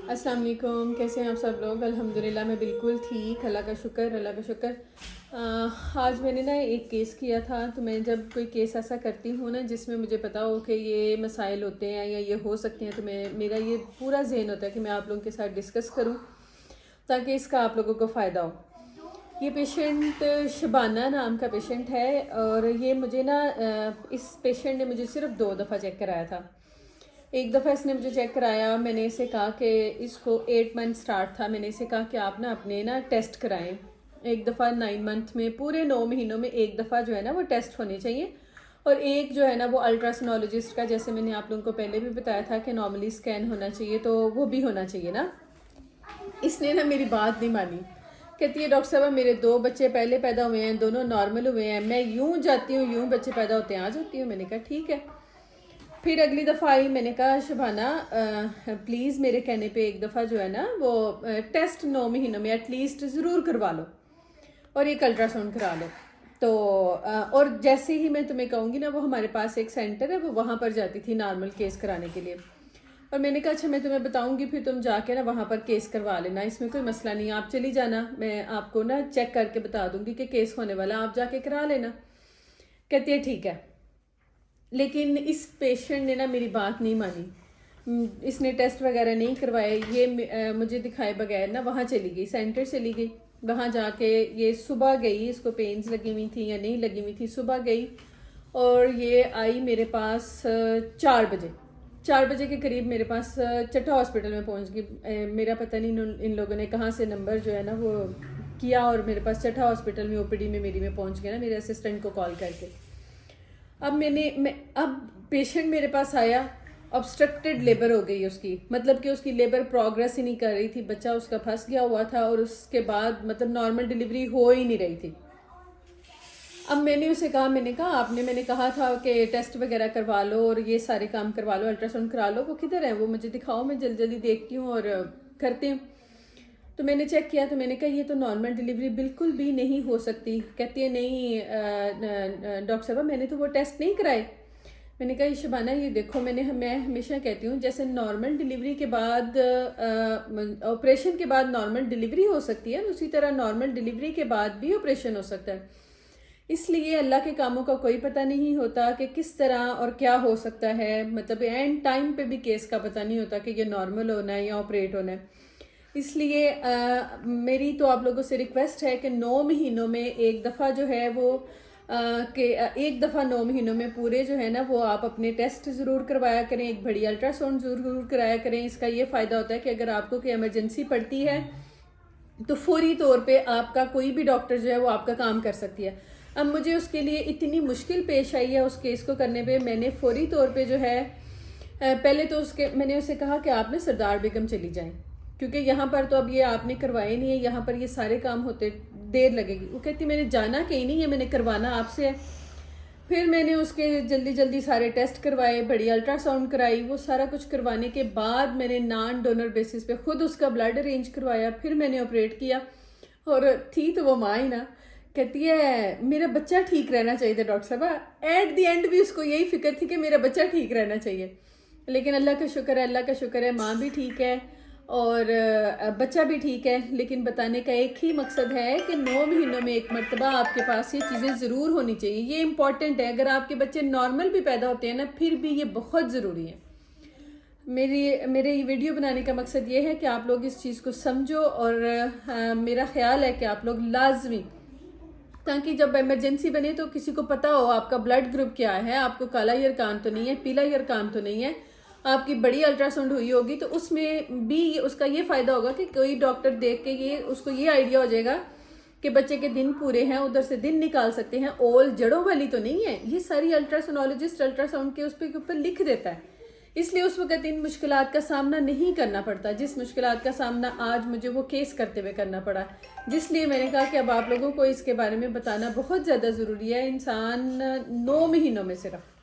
السلام علیکم، کیسے ہیں آپ سب لوگ؟ الحمدللہ میں بالکل ٹھیک، اللہ کا شکر، اللہ کا شکر۔ آج میں نے نا ایک کیس کیا تھا، تو میں جب کوئی کیس ایسا کرتی ہوں نا جس میں مجھے پتا ہو کہ یہ مسائل ہوتے ہیں یا یہ ہو سکتے ہیں، تو میرا یہ پورا ذہن ہوتا ہے کہ میں آپ لوگوں کے ساتھ ڈسکس کروں تاکہ اس کا آپ لوگوں کو فائدہ ہو۔ یہ پیشنٹ شبانہ نام کا پیشنٹ ہے، اور یہ مجھے نا اس پیشنٹ نے مجھے صرف 2 دفعہ چیک کرایا تھا۔ ایک دفعہ اس نے مجھے چیک کرایا، میں نے اسے کہا کہ اس کو 8 منتھ سٹارٹ تھا، میں نے اسے کہا کہ آپ نا اپنے نا ٹیسٹ کرائیں۔ ایک دفعہ 9 منتھ میں، پورے 9 مہینوں میں ایک دفعہ جو ہے نا وہ ٹیسٹ ہونے چاہیے، اور ایک جو ہے نا وہ الٹراسونالوجسٹ کا، جیسے میں نے آپ لوگوں کو پہلے بھی بتایا تھا کہ نارملی اسکین ہونا چاہیے، تو وہ بھی ہونا چاہیے نا۔ اس نے نا میری بات نہیں مانی، کہتی ہے ڈاکٹر صاحب میرے 2 بچے پہلے پیدا ہوئے ہیں، دونوں نارمل ہوئے ہیں، میں یوں جاتی ہوں یوں بچے پیدا ہوتے ہیں آ جاتی ہوں۔ میں نے کہا ٹھیک ہے۔ پھر اگلی دفعہ آئی، میں نے کہا شبانہ پلیز میرے کہنے پہ ایک دفعہ جو ہے نا وہ ٹیسٹ 9 مہینوں میں ایٹ لیسٹ ضرور کروا لو، اور ایک الٹرا ساؤنڈ کرا لو۔ تو اور جیسے ہی میں تمہیں کہوں گی نا، وہ ہمارے پاس ایک سینٹر ہے، وہ وہاں پر جاتی تھی نارمل کیس کرانے کے لیے، اور میں نے کہا اچھا میں تمہیں بتاؤں گی، پھر تم جا کے نا وہاں پر کیس کروا لینا، اس میں کوئی مسئلہ نہیں، آپ چلی جانا، میں آپ کو نا چیک کر کے بتا دوں گی کہ کیس ہونے والا، آپ جا کے کرا لینا۔ کہتی ہے ٹھیک ہے۔ لیکن اس پیشنٹ نے نا میری بات نہیں مانی، اس نے ٹیسٹ وغیرہ نہیں کروائے، یہ مجھے دکھائے بغیر نا وہاں چلی گئی، سینٹر چلی گئی، وہاں جا کے یہ صبح گئی، اس کو پینز لگی ہوئی تھی یا نہیں لگی ہوئی تھی، صبح گئی اور یہ آئی میرے پاس 4 بجے کے قریب میرے پاس چٹھا ہاسپٹل میں پہنچ گئی۔ میرا پتہ نہیں ان لوگوں نے کہاں سے نمبر جو ہے نا وہ کیا، اور میرے پاس چٹھا ہاسپٹل میں او پی ڈی میں میری میں پہنچ گیا نا میرے اسسٹنٹ کو کال کر کے۔ اب پیشنٹ میرے پاس آیا، obstructed لیبر ہو گئی اس کی، مطلب کہ اس کی لیبر پروگرس ہی نہیں کر رہی تھی، بچہ اس کا پھنس گیا ہوا تھا، اور اس کے بعد مطلب نارمل ڈیلیوری ہو ہی نہیں رہی تھی۔ اب میں نے اسے کہا، میں نے کہا تھا کہ ٹیسٹ وغیرہ کروا لو اور یہ سارے کام کروا لو، الٹرا ساؤنڈ کرا لو، وہ کدھر ہے، وہ مجھے دکھاؤ، میں جلدی جلدی دیکھتی ہوں اور کرتی ہوں۔ تو میں نے چیک کیا، تو میں نے کہا یہ تو نارمل ڈیلیوری بالکل بھی نہیں ہو سکتی۔ کہتی ہے نہیں ڈاکٹر صاحبہ میں نے تو وہ ٹیسٹ نہیں کرائے۔ میں نے کہا یہ شبانہ یہ دیکھو، میں ہمیشہ کہتی ہوں جیسے نارمل ڈیلیوری کے بعد آپریشن کے بعد نارمل ڈیلیوری ہو سکتی ہے، اسی طرح نارمل ڈیلیوری کے بعد بھی آپریشن ہو سکتا ہے۔ اس لیے اللہ کے کاموں کا کوئی پتہ نہیں ہوتا کہ کس طرح اور کیا ہو سکتا ہے، مطلب اینڈ ٹائم پہ بھی کیس کا پتہ نہیں ہوتا کہ یہ نارمل ہونا ہے یا آپریٹ ہونا ہے۔ اس لیے میری تو آپ لوگوں سے ریکویسٹ ہے کہ 9 مہینوں میں ایک دفعہ جو ہے وہ ایک دفعہ 9 مہینوں میں پورے جو ہے نا وہ آپ اپنے ٹیسٹ ضرور کروایا کریں، ایک بڑی الٹرا ساؤنڈ ضرور کرایا کریں۔ اس کا یہ فائدہ ہوتا ہے کہ اگر آپ کو کوئی ایمرجنسی پڑتی ہے تو فوری طور پہ آپ کا کوئی بھی ڈاکٹر جو ہے وہ آپ کا کام کر سکتی ہے۔ اب مجھے اس کے لیے اتنی مشکل پیش آئی ہے اس کیس کو کرنے پہ، میں نے فوری طور پہ جو ہے پہلے تو میں نے اسے کہا کہ آپ نے سردار بیگم چلی جائیں، کیونکہ یہاں پر تو اب یہ آپ نے کروائے نہیں ہے، یہاں پر یہ سارے کام ہوتے دیر لگے گی۔ وہ کہتی میں نے جانا کہیں نہیں ہے، میں نے کروانا آپ سے ہے۔ پھر میں نے اس کے جلدی جلدی سارے ٹیسٹ کروائے، بڑی الٹرا ساؤنڈ کرائی، وہ سارا کچھ کروانے کے بعد میں نے نان ڈونر بیسس پہ خود اس کا بلڈ ارینج کروایا، پھر میں نے آپریٹ کیا۔ اور تھی تو وہ ماں ہی نا، کہتی ہے میرا بچہ ٹھیک رہنا چاہیے تھا ڈاکٹر صاحبہ، ایٹ دی اینڈ بھی اس کو یہی فکر تھی کہ میرا بچہ ٹھیک رہنا چاہیے۔ لیکن اللہ کا شکر ہے ماں بھی ٹھیک ہے اور بچہ بھی ٹھیک ہے۔ لیکن بتانے کا ایک ہی مقصد ہے کہ 9 مہینوں میں ایک مرتبہ آپ کے پاس یہ چیزیں ضرور ہونی چاہیے، یہ امپورٹنٹ ہے۔ اگر آپ کے بچے نارمل بھی پیدا ہوتے ہیں نا پھر بھی یہ بہت ضروری ہے۔ میرے یہ ویڈیو بنانے کا مقصد یہ ہے کہ آپ لوگ اس چیز کو سمجھو، اور میرا خیال ہے کہ آپ لوگ لازمی، تاکہ جب ایمرجنسی بنے تو کسی کو پتا ہو آپ کا بلڈ گروپ کیا ہے، آپ کو کالا یرکان تو نہیں ہے، پیلا یرکان تو نہیں ہے، آپ کی بڑی الٹرا ساؤنڈ ہوئی ہوگی تو اس میں بھی اس کا یہ فائدہ ہوگا کہ کوئی ڈاکٹر دیکھ کے اس کو یہ آئیڈیا ہو جائے گا کہ بچے کے دن پورے ہیں، ادھر سے دن نکال سکتے ہیں، اول جڑوں والی تو نہیں ہے۔ یہ ساری الٹراسونالوجسٹ الٹرا ساؤنڈ کے اس پہ اوپر لکھ دیتا ہے، اس لیے اس وقت ان مشکلات کا سامنا نہیں کرنا پڑتا جس مشکلات کا سامنا آج مجھے وہ کیس کرتے ہوئے کرنا پڑا، جس لیے میں نے کہا کہ اب آپ لوگوں کو اس کے بارے میں بتانا بہت زیادہ ضروری ہے۔ انسان 9 مہینوں میں صرف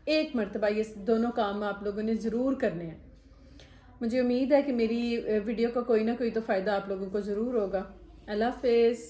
ایک مرتبہ یہ دونوں کام آپ لوگوں نے ضرور کرنے ہیں۔ مجھے امید ہے کہ میری ویڈیو کا کوئی نہ کوئی تو فائدہ آپ لوگوں کو ضرور ہوگا۔ اللہ حافظ۔